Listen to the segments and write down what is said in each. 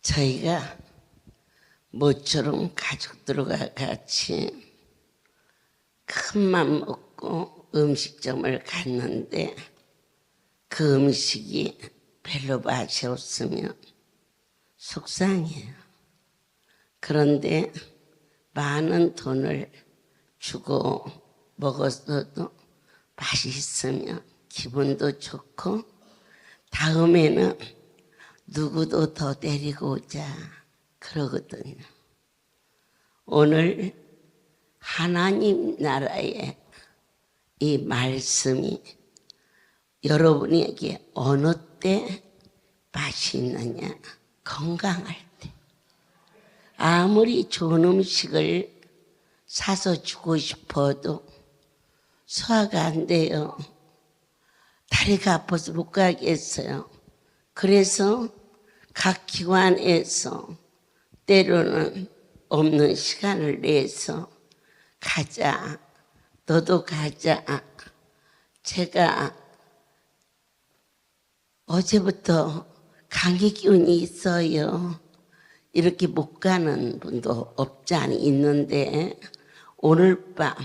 저희가 모처럼 가족들과 같이 큰맘 먹고 음식점을 갔는데 그 음식이 별로 맛이 없으면 속상해요. 그런데 많은 돈을 주고 먹었어도 맛이 있으면 기분도 좋고 다음에는 누구도 더 데리고 오자 그러거든요. 오늘 하나님 나라의 이 말씀이 여러분에게 어느 때 맛이 있느냐? 건강할 때. 아무리 좋은 음식을 사서 주고 싶어도 소화가 안 돼요. 다리가 아파서 못 가겠어요. 그래서 각 기관에서 때로는 없는 시간을 내서 가자, 너도 가자. 제가 어제부터 감기 기운이 있어요. 이렇게 못 가는 분도 없지 않아 있는데 오늘 밤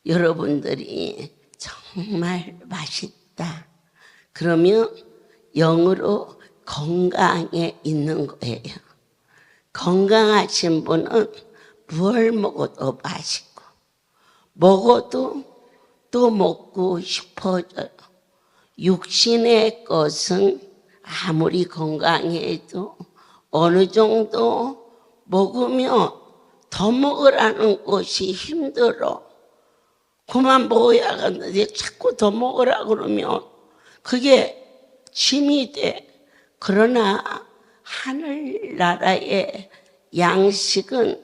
여러분들이 정말 맛있다 그러면 영으로 건강에 있는 거예요. 건강하신 분은 뭘 먹어도 맛있고 먹어도 또 먹고 싶어져요. 육신의 것은 아무리 건강해도 어느 정도 먹으면 더 먹으라는 것이 힘들어. 그만 먹어야겠는데 자꾸 더 먹으라 그러면 그게 짐이 돼. 그러나 하늘나라의 양식은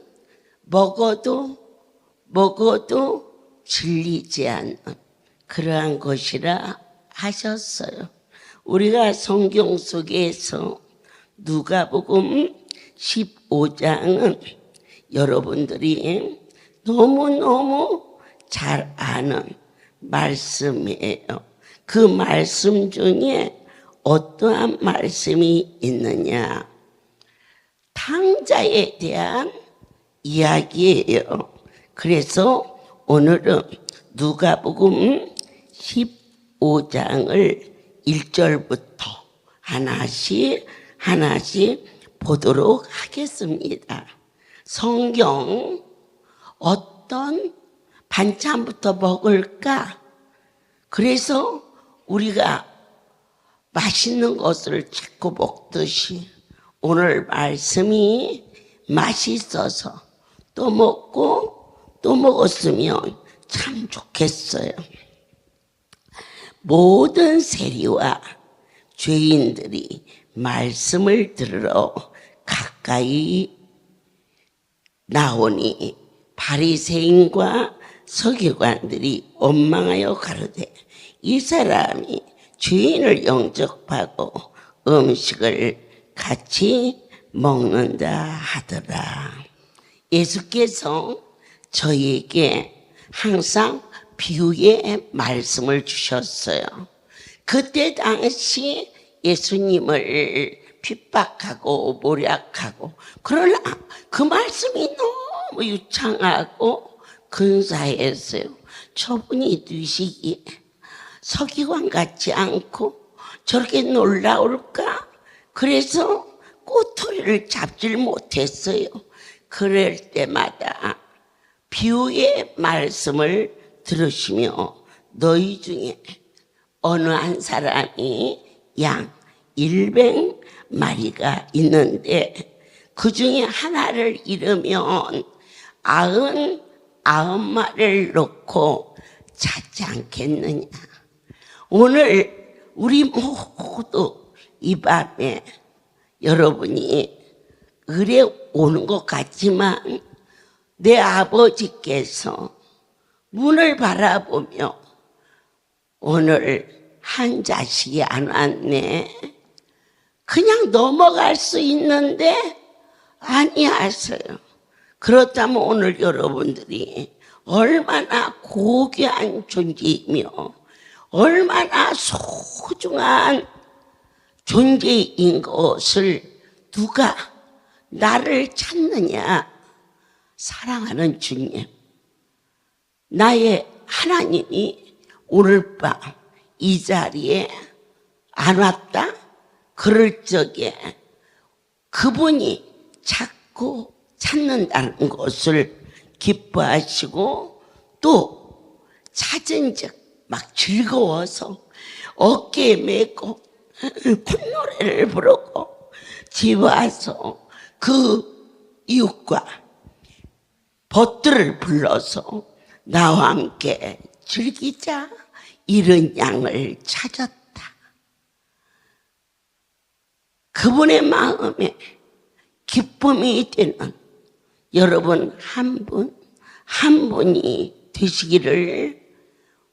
먹어도 질리지 않는 그러한 것이라 하셨어요. 우리가 성경 속에서 누가복음 15장은 여러분들이 너무너무 잘 아는 말씀이에요. 그 말씀 중에 어떠한 말씀이 있느냐? 탕자에 대한 이야기예요. 그래서 오늘은 누가복음 15장을 1절부터 하나씩 보도록 하겠습니다. 성경 어떤 반찬부터 먹을까? 그래서 우리가 맛있는 것을 자꾸 먹듯이 오늘 말씀이 맛있어서 또 먹고 또 먹었으면 참 좋겠어요. 모든 세리와 죄인들이 말씀을 들으러 가까이 나오니 바리새인과 서기관들이 원망하여 가로되 이 사람이 죄인을 영접하고 음식을 같이 먹는다 하더라. 예수께서 저희에게 항상 비유의 말씀을 주셨어요. 그때 당시 예수님을 핍박하고 모략하고, 그러나 그 말씀이 너무 유창하고 근사했어요. 저분이 뉘시기에 서기관 같지 않고 저렇게 놀라울까? 그래서 꼬투리를 잡질 못했어요. 그럴 때마다 비유의 말씀을 들으시며 너희 중에 어느 한 사람이 양 100마리가 있는데 그 중에 하나를 잃으면 99마리를 놓고 찾지 않겠느냐. 오늘 우리 모두 이 밤에 여러분이 을에 오는 것 같지만 내 아버지께서 문을 바라보며 오늘 한 자식이 안 왔네. 그냥 넘어갈 수 있는데 아니하세요. 그렇다면 오늘 여러분들이 얼마나 고귀한 존재이며 얼마나 소중한 존재인 것을 누가 나를 찾느냐. 사랑하는 주님, 나의 하나님이 오늘 밤 이 자리에 안 왔다? 그럴 적에 그분이 자꾸 찾는다는 것을 기뻐하시고 또 찾은 적 막 즐거워서 어깨에 메고 콧노래를 부르고 집 와서 그 이웃과 벗들을 불러서 나와 함께 즐기자. 잃은 양을 찾았다. 그분의 마음에 기쁨이 되는 여러분 한 분 한 분이 되시기를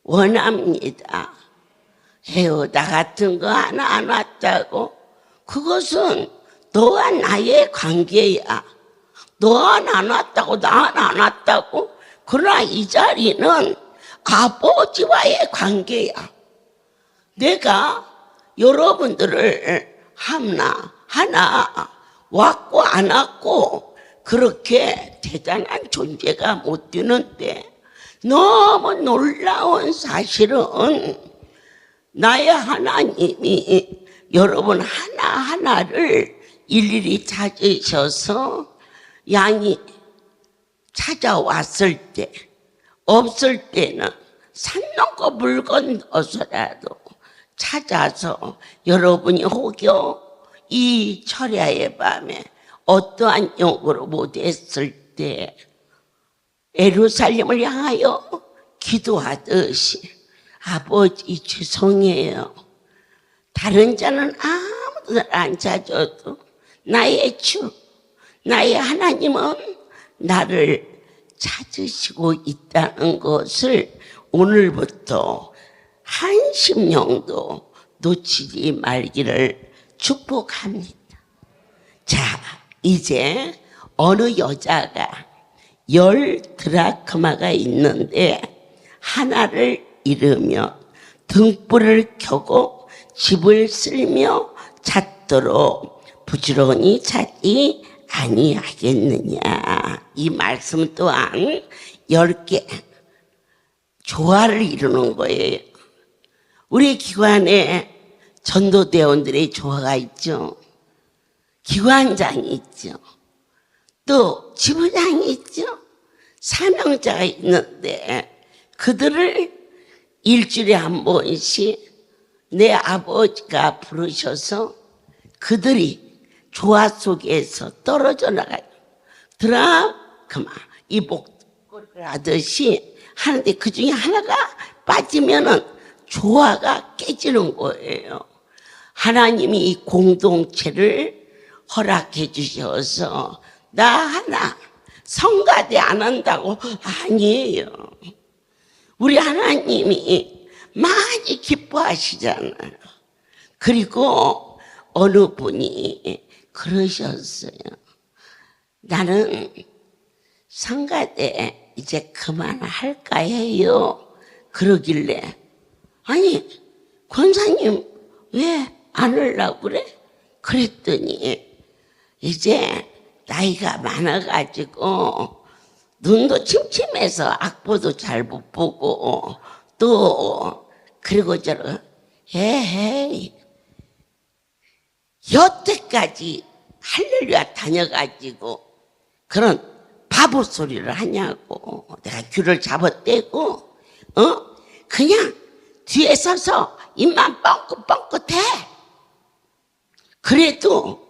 원합니다. 나 같은 거 하나 안 왔다고? 그것은 너와 나의 관계야. 너는 안 왔다고 나는 안 왔다고? 그러나 이 자리는 아버지와의 관계야. 내가 여러분들을 하나 왔고 안 왔고 그렇게 대단한 존재가 못 되는데 너무 놀라운 사실은 나의 하나님이 여러분 하나하나를 일일이 찾으셔서 양이 찾아왔을 때, 없을 때는 산 넘고 물 건너서라도 찾아서 여러분이 혹여 이 철야의 밤에 어떠한 용으로 못했을 때 예루살렘을 향하여 기도하듯이 아버지 죄송해요. 다른 자는 아무도 안 찾아도 나의 주, 나의 하나님은 나를 찾으시고 있다는 것을 오늘부터 한심령도 놓치지 말기를 축복합니다. 자, 이제 어느 여자가 10드라크마가 있는데 하나를 잃으며 등불을 켜고 집을 쓸며 찾도록 부지런히 찾지 아니하겠느냐. 이 말씀 또한 10개 조화를 이루는 거예요. 우리 기관에 전도대원들의 조화가 있죠. 기관장이 있죠. 또 지부장이 있죠. 사명자가 있는데 그들을 일주일에 한 번씩 내 아버지가 부르셔서 그들이 조화 속에서 떨어져 나가요. 드라크마, 이 목걸이를 하듯이 하는데 그 중에 하나가 빠지면은 조화가 깨지는 거예요. 하나님이 이 공동체를 허락해 주셔서 나 하나 성가대 안 한다고 아니에요. 우리 하나님이 많이 기뻐하시잖아요. 그리고 어느 분이 그러셨어요. 나는 성가대 이제 그만할까 해요. 그러길래 아니 권사님 왜 안 하려고 그래? 그랬더니 이제 나이가 많아가지고 눈도 침침해서 악보도 잘 못 보고 또 그리고 저러 에헤이 여태까지 할렐루야 다녀가지고 그런 바보 소리를 하냐고. 내가 귀를 잡아떼고 그냥 뒤에 서서 입만 뻥긋뻥긋해. 그래도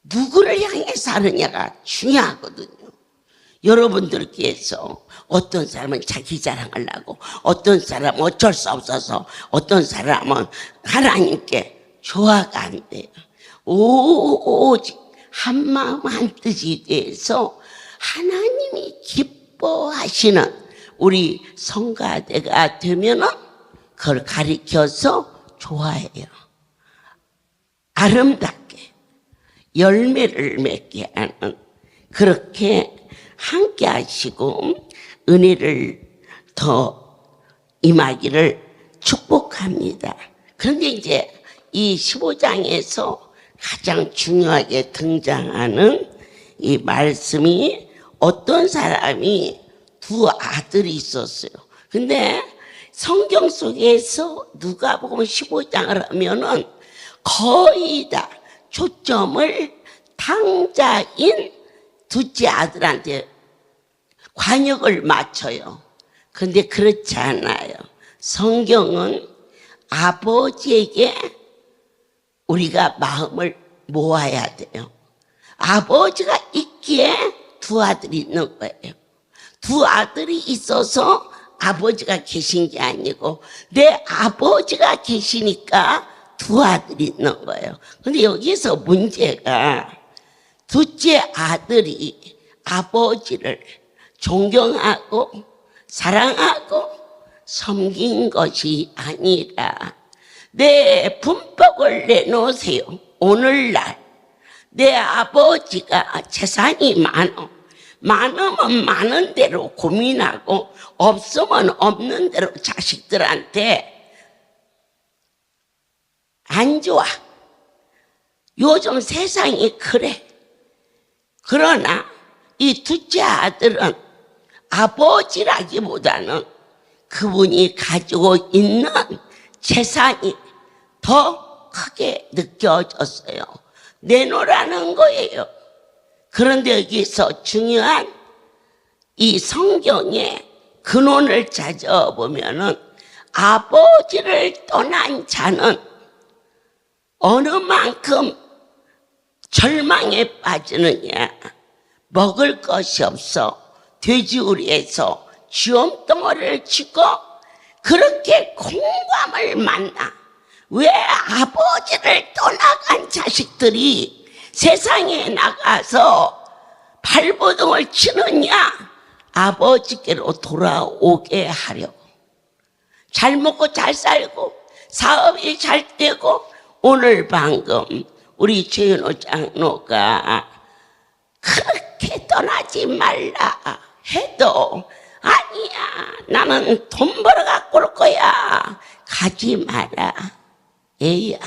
누구를 향해서 하느냐가 중요하거든요. 여러분들께서 어떤 사람은 자기 자랑을 하고 어떤 사람은 어쩔 수 없어서 어떤 사람은 하나님께 조화가 안 돼요. 오직 한마음 한뜻이 돼서 하나님이 기뻐하시는 우리 성가대가 되면은 그걸 가리켜서 좋아해요. 아름답게 열매를 맺게 하는 그렇게 함께 하시고 은혜를 더 임하기를 축복합니다. 그런데 이제 이 15장에서 가장 중요하게 등장하는 이 말씀이 어떤 사람이 두 아들이 있었어요. 근데 성경 속에서 누가복음 15장을 하면은 거의 다 초점을 탕자인 둘째 아들한테 관역을 맞춰요. 근데 그렇지 않아요. 성경은 아버지에게 우리가 마음을 모아야 돼요. 아버지가 있기에 두 아들이 있는 거예요. 두 아들이 있어서 아버지가 계신 게 아니고 내 아버지가 계시니까 두 아들이 있는 거예요. 근데 여기서 문제가 둘째 아들이 아버지를 존경하고 사랑하고 섬긴 것이 아니라 내 분법을 내놓으세요. 오늘날 내 아버지가 재산이 많으면 많은 대로 고민하고 없으면 없는 대로 자식들한테 안 좋아. 요즘 세상이 그래. 그러나 이 둘째 아들은 아버지라기보다는 그분이 가지고 있는 재산이 더 크게 느껴졌어요. 내놓으라는 거예요. 그런데 여기서 중요한 이 성경의 근원을 찾아보면은 아버지를 떠난 자는 어느 만큼 절망에 빠지느냐. 먹을 것이 없어 돼지우리에서 쥐엄덩어리를 치고 그렇게 공감을 만나. 왜 아버지를 떠나간 자식들이 세상에 나가서 발버둥을 치느냐? 아버지께로 돌아오게 하려고. 잘 먹고 잘 살고 사업이 잘 되고, 오늘 방금 우리 최윤호 장로가 그렇게 떠나지 말라 해도 아니야, 나는 돈 벌어 갖고 올 거야. 가지 마라. 애야,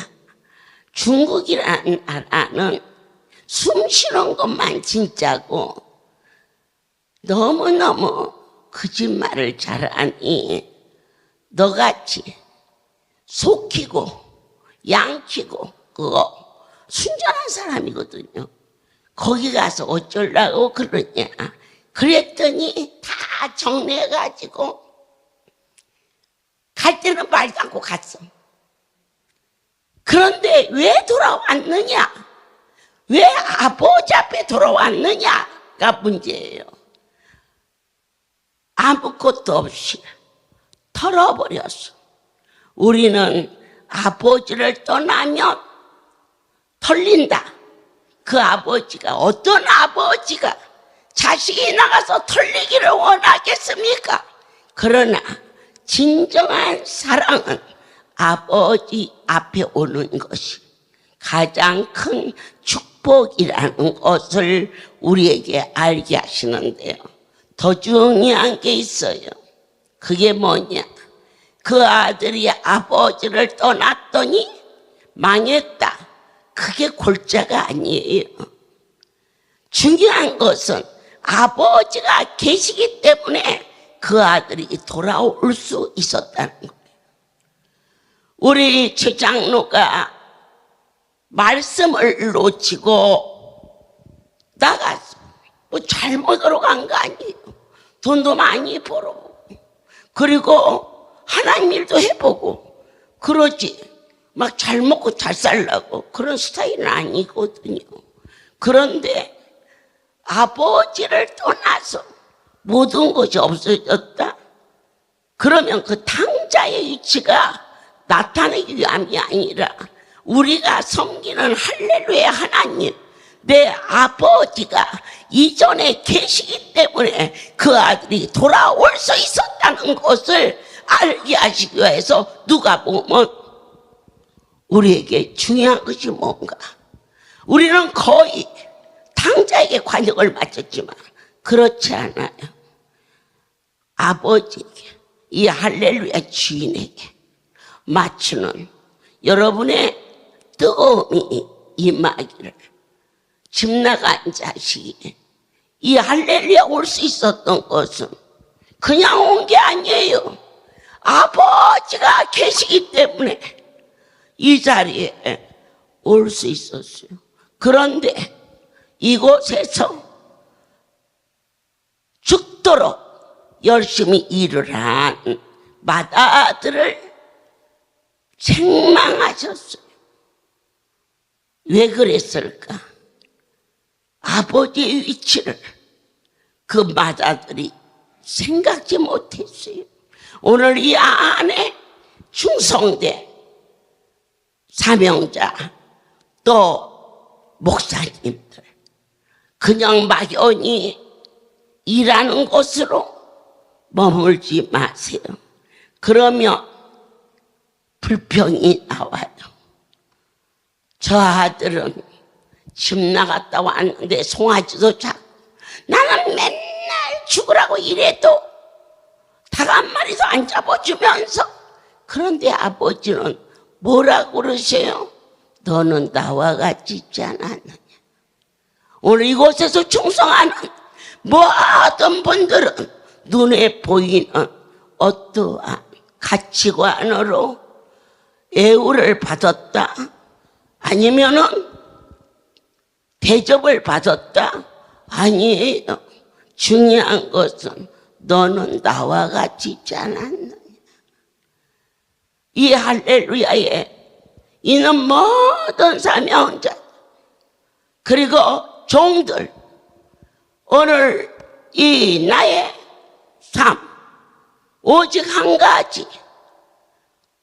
중국이라는 나라는 숨 쉬는 것만 진짜고 너무너무 거짓말을 잘하니 너같이 속이고 양키고 그거 순전한 사람이거든요. 거기 가서 어쩌려고 그러냐. 그랬더니 다 정리해가지고 갈 때는 말도 않고 갔어. 그런데 왜 돌아왔느냐? 왜 아버지 앞에 돌아왔느냐가 문제예요. 아무것도 없이 털어버렸어. 우리는 아버지를 떠나면 털린다. 그 아버지가, 어떤 아버지가 자식이 나가서 털리기를 원하겠습니까? 그러나 진정한 사랑은 아버지 앞에 오는 것이 가장 큰 축복이라는 것을 우리에게 알게 하시는데요. 더 중요한 게 있어요. 그게 뭐냐? 그 아들이 아버지를 떠났더니 망했다. 그게 골자가 아니에요. 중요한 것은 아버지가 계시기 때문에 그 아들이 돌아올 수 있었다는 거예요. 우리 최 장로가 말씀을 놓치고 나갔어. 뭐 잘못으로 간 거 아니에요. 돈도 많이 벌어. 그리고 하나님 일도 해보고 그러지. 막 잘 먹고 잘 살라고 그런 스타일은 아니거든요. 그런데 아버지를 떠나서 모든 것이 없어졌다? 그러면 그 탕자의 위치가 나타내기 위함이 아니라 우리가 섬기는 할렐루야 하나님, 내 아버지가 이전에 계시기 때문에 그 아들이 돌아올 수 있었다는 것을 알게 하시기 위해서 누가 보면 우리에게 중요한 것이 뭔가. 우리는 거의 탕자에게 관역을 맞췄지만 그렇지 않아요. 아버지에게, 이 할렐루야 주인에게 맞추는 여러분의 뜨거움이 임하기를. 집 나간 자식이 이 할렐루야 올 수 있었던 것은 그냥 온 게 아니에요. 아버지가 계시기 때문에 이 자리에 올 수 있었어요. 그런데 이곳에서 죽도록 열심히 일을 한 맏아들을 책망하셨어요. 왜 그랬을까? 아버지의 위치를 그 맏아들이 생각지 못했어요. 오늘 이 안에 충성대 사명자 또 목사님들 그냥 막연히 일하는 곳으로 머물지 마세요. 그러면 불평이 나와요. 저 아들은 집 나갔다 왔는데 송아지도 작고 나는 맨날 죽으라고 일해도 닭 한 마리도 안 잡아주면서. 그런데 아버지는 뭐라고 그러세요? 너는 나와 같이 있지 않았느냐. 오늘 이곳에서 충성하는 모든 분들은 눈에 보이는 어떠한 가치관으로 애우를 받았다, 아니면은 대접을 받았다? 아니에요. 중요한 것은 너는 나와 같이 있지 않았느냐. 이 할렐루야에 이는 모든 사명자 그리고 종들 오늘 이 나의 삶 오직 한 가지,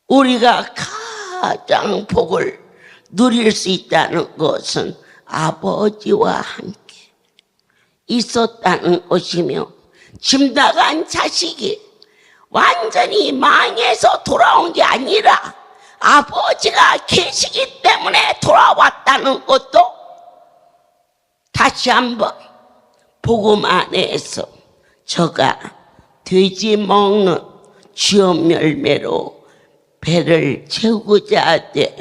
우리가 가장 복을 누릴 수 있다는 것은 아버지와 함께 있었다는 것이며, 집 나간 자식이 완전히 망해서 돌아온 게 아니라 아버지가 계시기 때문에 돌아왔다는 것도 다시 한번 복음 안에서 저가 돼지 먹는 쥐업 열매로 배를 채우고자 하되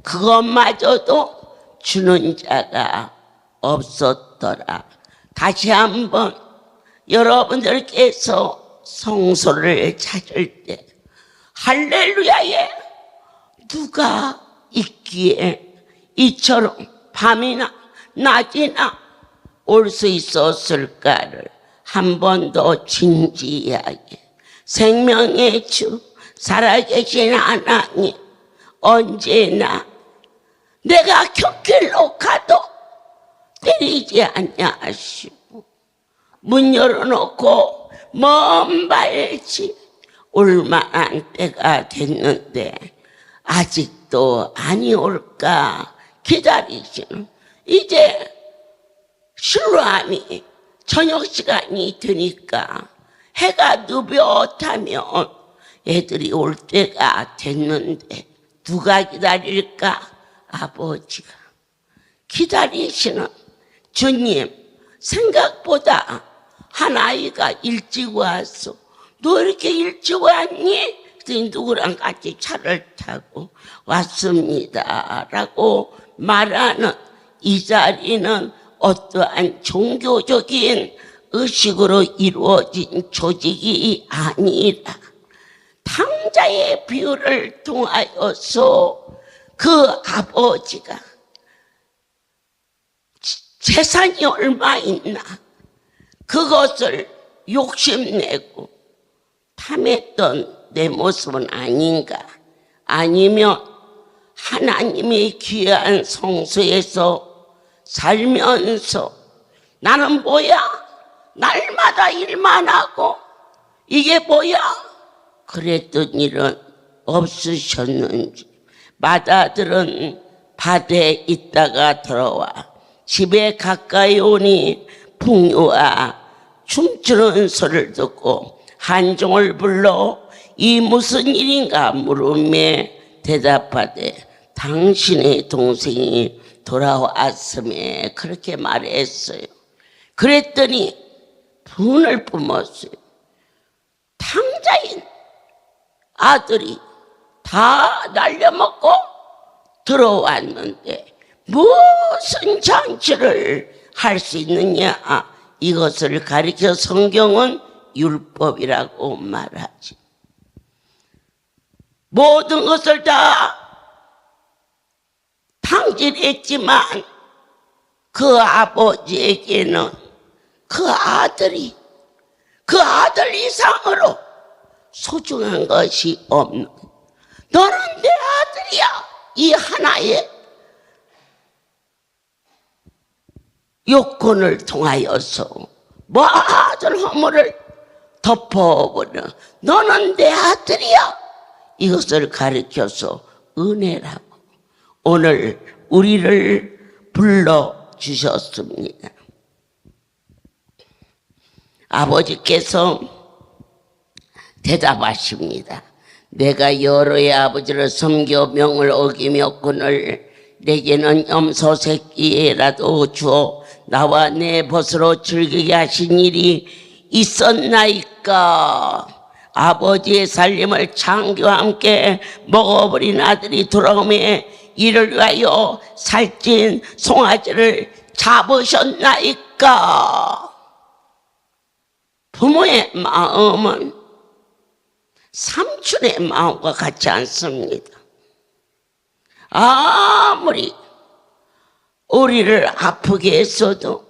그것마저도 주는 자가 없었더라. 다시 한번 여러분들께서 성소를 찾을 때 할렐루야에 누가 있기에 이처럼 밤이나 낮이나 올 수 있었을까를 한 번 더 진지하게, 생명의 주 살아계신 하나님, 언제나 내가 곁길로 가도 때리지 아니하시고 문 열어놓고 먼 발치 올 만한 때가 됐는데 아직도 아니 올까 기다리시는, 이제 실로암이 저녁 시간이 되니까 해가 누벼타면 애들이 올 때가 됐는데 누가 기다릴까? 아버지가 기다리시는 주님. 생각보다 한 아이가 일찍 왔어. 너 이렇게 일찍 왔니? 그랬더니 누구랑 같이 차를 타고 왔습니다 라고 말하는 이 자리는 어떠한 종교적인 의식으로 이루어진 조직이 아니라 탕자의 비유를 통하여서 그 아버지가 재산이 얼마 있나 그것을 욕심내고 탐했던 내 모습은 아닌가? 아니면 하나님의 귀한 성소에서 살면서 나는 뭐야? 날마다 일만 하고 이게 뭐야? 그랬던 일은 없으셨는지, 마다들은 밭에 있다가 들어와 집에 가까이 오니 풍요와 춤추는 소리를 듣고 한종을 불러 이 무슨 일인가 물음에 대답하되 당신의 동생이 돌아왔음에 그렇게 말했어요. 그랬더니 분을 뿜었어요. 탕자인 아들이 다 날려먹고 들어왔는데 무슨 장치를 할 수 있느냐? 이것을 가리켜 성경은 율법이라고 말하지. 모든 것을 다 탕진했지만 그 아버지에게는 그 아들이 그 아들 이상으로 소중한 것이 없는, 너는 내 아들이야, 이 하나의 요건을 통하여서 모든 허물을 덮어버려 너는 내 아들이야, 이것을 가르쳐서 은혜라고 오늘 우리를 불러주셨습니다. 아버지께서 대답하십니다. 내가 여러의 아버지를 섬겨 명을 어기며거늘 내게는 염소 새끼라도 주어 나와 내 벗으로 즐기게 하신 일이 있었나이까? 아버지의 살림을 창기와 함께 먹어버린 아들이 돌아오매 이를 위하여 살찐 송아지를 잡으셨나이까? 부모의 마음은 삼촌의 마음과 같지 않습니다. 아무리 우리를 아프게 했어도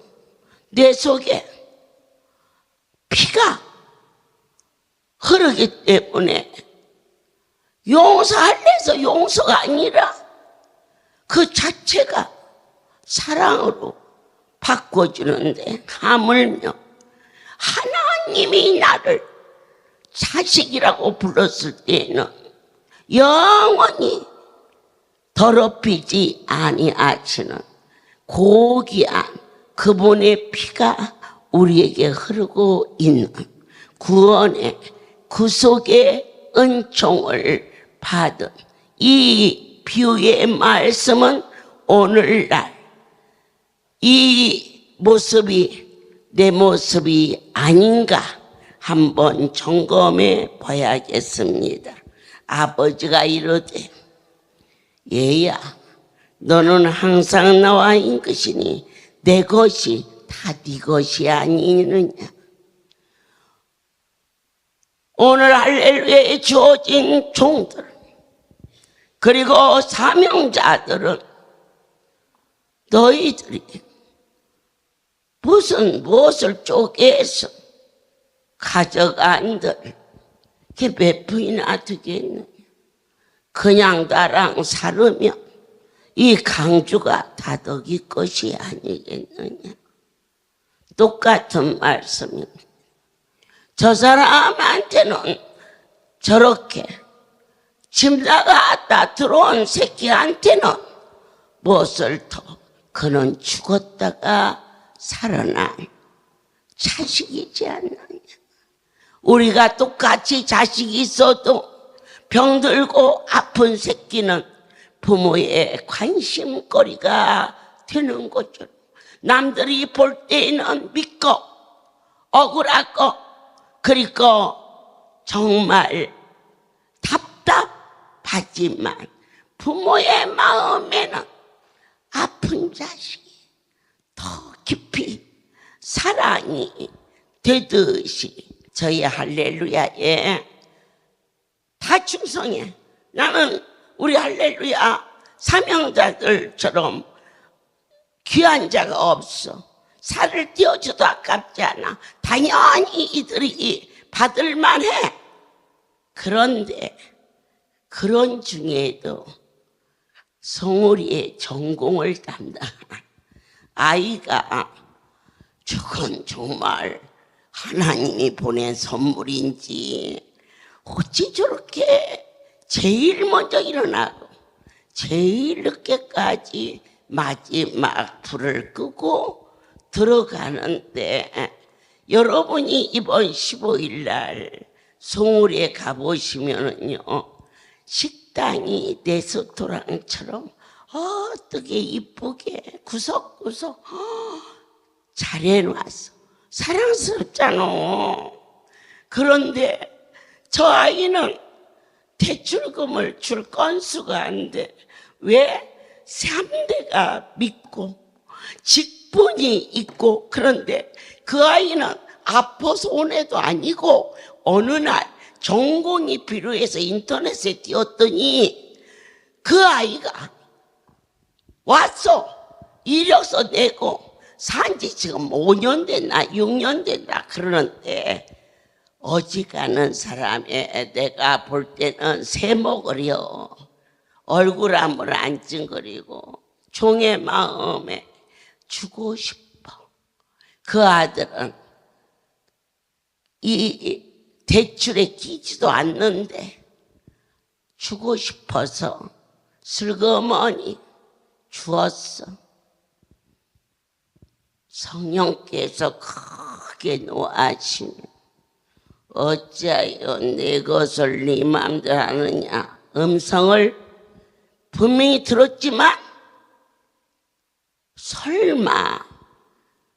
내 속에 피가 흐르기 때문에 용서할래 해서 용서가 아니라 그 자체가 사랑으로 바꿔주는데, 하물며 하나님이 나를 자식이라고 불렀을 때에는 영원히 더럽히지 아니하시는 고귀한 그분의 피가 우리에게 흐르고 있는 구원의 구속의 은총을 받은 이 비유의 말씀은 오늘날 이 모습이 내 모습이 아닌가 한번 점검해 봐야겠습니다. 아버지가 이르되, 얘야, 너는 항상 나와 있는 것이니 내 것이 다 네 것이 아니느냐. 오늘 할렐루야에 주어진 종들 그리고 사명자들은 너희들이 무엇을 쪼개서 가져간들 그게 몇 분이나 되겠느냐. 그냥 나랑 살으면 이 강주가 다독이 것이 아니겠느냐. 똑같은 말씀입니다. 저 사람한테는 저렇게 집 나갔다 들어온 새끼한테는 무엇을 더, 그는 죽었다가 살아난 자식이지 않느냐. 우리가 똑같이 자식이 있어도 병들고 아픈 새끼는 부모의 관심거리가 되는 것처럼 남들이 볼 때는 믿고 억울하고 그리고 정말 답답하지만 부모의 마음에는 아픈 자식이 더 깊이 사랑이 되듯이 저희 할렐루야에 다 충성해. 나는 우리 할렐루야 사명자들처럼 귀한 자가 없어. 살을 띄워줘도 아깝지 않아. 당연히 이들이 받을 만해. 그런데 그런 중에도 성우리의 전공을 담당한 아이가 저건 정말 하나님이 보낸 선물인지 어찌 저렇게 제일 먼저 일어나고 제일 늦게까지 마지막 불을 끄고 들어가는데, 여러분이 이번 15일 날 송울에 가보시면은요, 식당이 레스토랑처럼 어떻게 이쁘게 구석구석 잘 해놨어. 사랑스럽잖아. 그런데 저 아이는 대출금을 줄 건수가 안 돼. 왜? 3대가 믿고 직분이 있고, 그런데 그 아이는 아파서 온 애도 아니고 어느 날 전공이 필요해서 인터넷에 띄웠더니 그 아이가 와서 이력서 내고 산지 지금 5년 됐나 6년 됐나 그러는데, 어지간한 사람의 내가 볼 때는 새목을요 얼굴 한번 안 찡그리고 종의 마음에 주고 싶어. 그 아들은 이 대출에 끼지도 않는데 주고 싶어서 슬그머니 주었어. 성령께서 크게 노하시며 어찌하여 내 것을 네 맘대로 하느냐. 음성을 분명히 들었지만 설마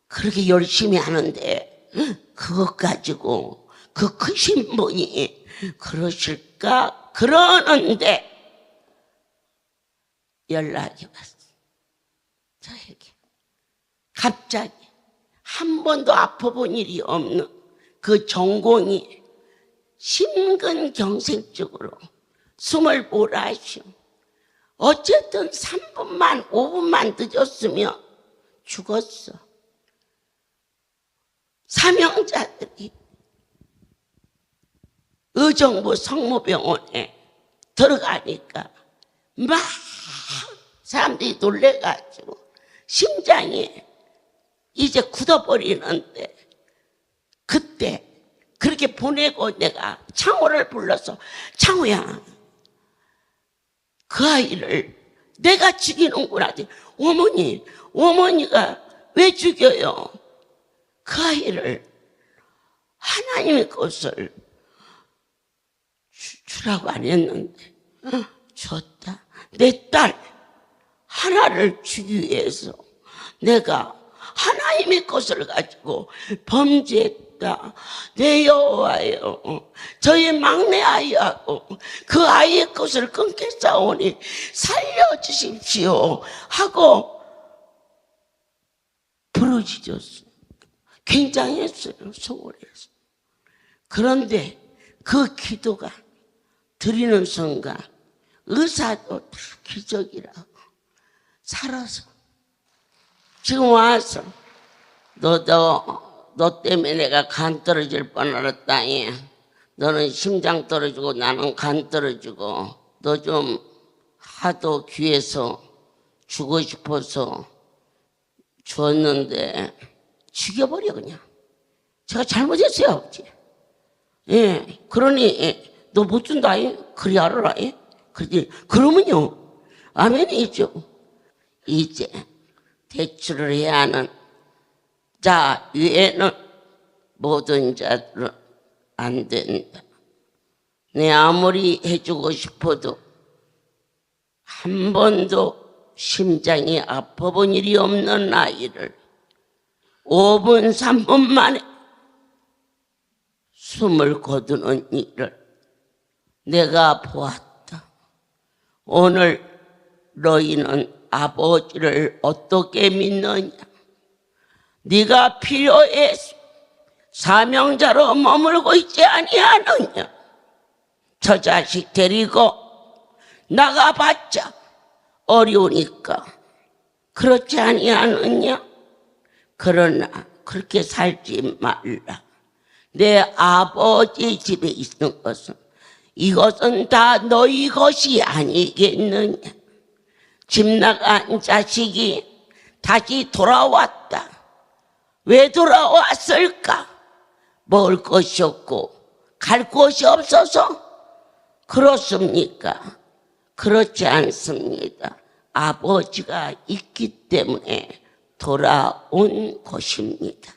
그렇게 열심히 하는데 그것 가지고 그 크신 분이 그러실까? 그러는데 연락이 왔어. 저에게 갑자기 한 번도 아파본 일이 없는 그 전공이 심근경색적으로 숨을 몰아쉬어 어쨌든 3분만 5분만 늦었으면 죽었어. 사명자들이 의정부 성모병원에 들어가니까 막 사람들이 놀래가지고 심장이 이제 굳어버리는데, 그때 그렇게 보내고 내가 창호를 불러서, 창호야, 그 아이를 내가 죽이는구나. 어머니가 왜 죽여요? 그 아이를 하나님의 것을 주라고 안 했는데 줬다. 내 딸 하나를 주기 위해서 내가 하나님의 것을 가지고 범죄했다. 내 여호와여, 저의 막내 아이하고 그 아이의 것을 끊겠사오니 살려주십시오 하고 부르짖었어요. 굉장했어요, 서울에서. 그런데 그 기도가 드리는 순간 의사도 다 기적이라고 살아서 지금 와서 너 때문에 내가 간 떨어질 뻔했다. 너는 심장 떨어지고 나는 간 떨어지고, 너 좀 하도 귀해서 주고 싶어서 줬는데 죽여버려 그냥. 제가 잘못했어요, 아버지. 예, 그러니 너 못 준다. 그리 알아라. 그러면요, 아멘이죠. 이제 대출을 해야 하는 자 외에는 모든 자들은 안 된다. 내 아무리 해주고 싶어도 한 번도 심장이 아파본 일이 없는 아이를 5분 3분 만에 숨을 거두는 일을 내가 보았다. 오늘 너희는 아버지를 어떻게 믿느냐? 네가 필요해서 사명자로 머물고 있지 아니하느냐? 저 자식 데리고 나가봤자 어려우니까 그렇지 아니하느냐? 그러나 그렇게 살지 말라. 내 아버지 집에 있는 것은 이것은 다 너희 것이 아니겠느냐? 집 나간 자식이 다시 돌아왔다. 왜 돌아왔을까? 먹을 것이 없고 갈 곳이 없어서 그렇습니까? 그렇지 않습니다. 아버지가 있기 때문에 돌아온 것입니다.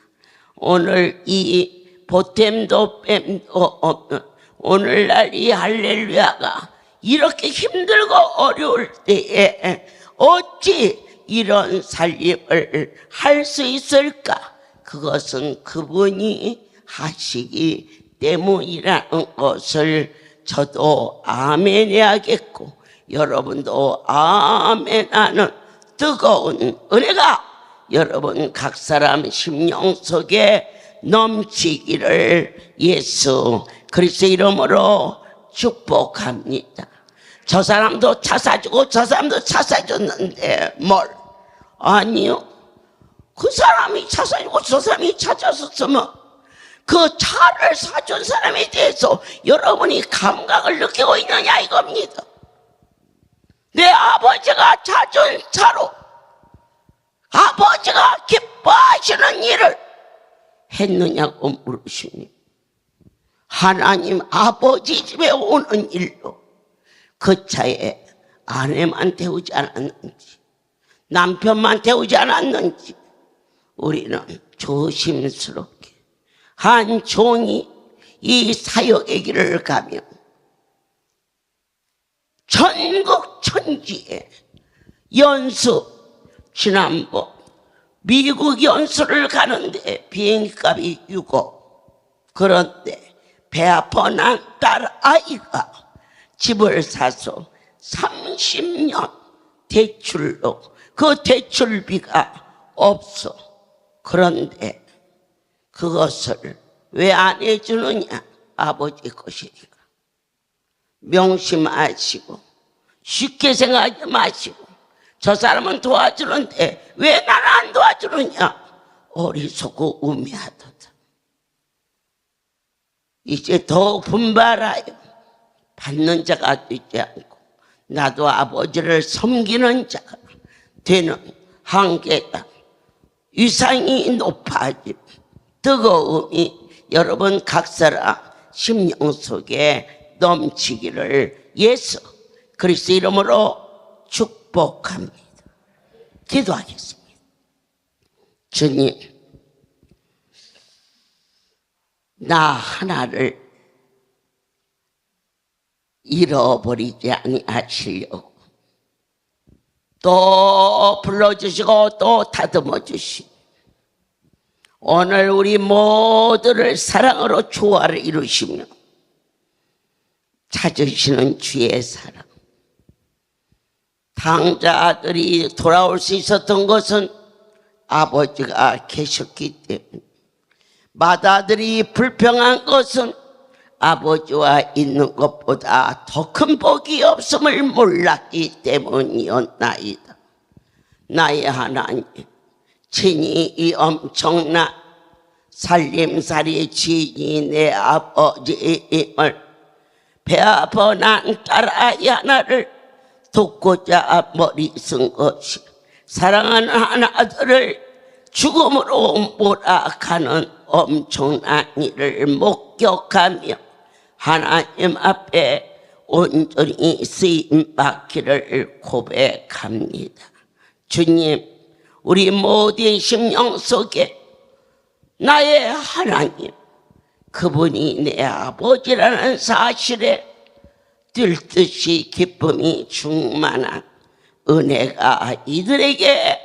오늘 이 보탬도 뺨도 없는 오늘날 이 할렐루야가 이렇게 힘들고 어려울 때에 어찌 이런 살림을 할 수 있을까? 그것은 그분이 하시기 때문이라는 것을 저도 아멘해야겠고 여러분도 아멘하는 뜨거운 은혜가 여러분 각 사람 심령 속에 넘치기를 예수 그리스도 이름으로 축복합니다. 저 사람도 차 사주고 저 사람도 차 사줬는데 뭘? 아니요. 그 사람이 차 사주고 저 사람이 차 샀으면 그 차를 사준 사람에 대해서 여러분이 감각을 느끼고 있느냐 이겁니다. 내 아버지가 사준 차로 아버지가 기뻐하시는 일을 했느냐고 물으십니다. 하나님 아버지 집에 오는 일로 그 차에 아내만 태우지 않았는지 남편만 태우지 않았는지 우리는 조심스럽게 한 종이 이 사역의 길을 가며 전국 천지에 연수 지난번 미국 연수를 가는데 비행기값이 6억. 그런데 배 아파 난 딸 아이가 집을 사서 30년 대출로 그 대출비가 없어. 그런데 그것을 왜 안 해주느냐? 아버지 것이니까. 명심하시고 쉽게 생각하지 마시고 저 사람은 도와주는데 왜 나는 안 도와주느냐 어리석고 우매하도다. 이제 더 분발하여 받는 자가 되지 않고 나도 아버지를 섬기는 자가 되는 한계가 위상이 높아지고 뜨거움이 여러분 각사라 심령 속에 넘치기를 예수 그리스도 이름으로 축복합니다. 기도하겠습니다. 주님, 나 하나를 잃어버리지 아니하시려고 또 불러주시고 또 다듬어 주시고 오늘 우리 모두를 사랑으로 조화를 이루시며 찾으시는 주의 사랑. 당자들이 돌아올 수 있었던 것은 아버지가 계셨기 때문에 맏아들이 불평한 것은 아버지와 있는 것보다 더 큰 복이 없음을 몰랐기 때문이었나이다. 나의 하나님, 친히 이 엄청난 살림살이 지니 내 아버지임을 배아파 난 딸아이 하나를 돕고자 머리 쓴 것이 사랑하는 하나들을 죽음으로 몰아가는 엄청난 일을 목격하며 하나님 앞에 온전히 쓰임받기를 고백합니다. 주님, 우리 모두의 심령 속에 나의 하나님, 그분이 내 아버지라는 사실에 들듯이 기쁨이 충만한 은혜가 이들에게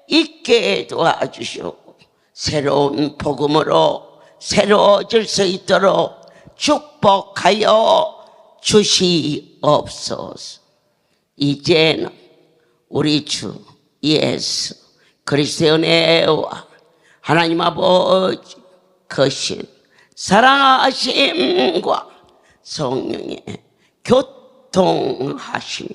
있게 도와주시고 새로운 복음으로 새로워질 수 있도록 축복하여 주시옵소서. 이제는 우리 주 예수 그리스도의 은혜와 하나님 아버지 크신 사랑하심과 성령의 교통하심이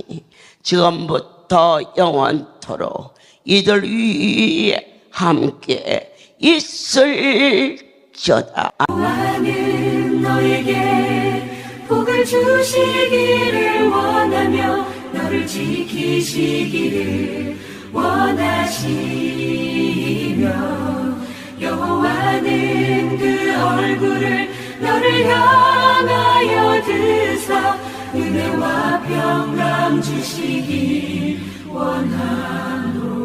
지금부터 영원토록 이들 위에 함께 있을지어다. 하나님 너에게 복을 주시기를 원하며 너를 지키시기를 원하시며 여호와는 그 얼굴을 너를 향하여 드사 은혜와 평강 주시기 원하노라.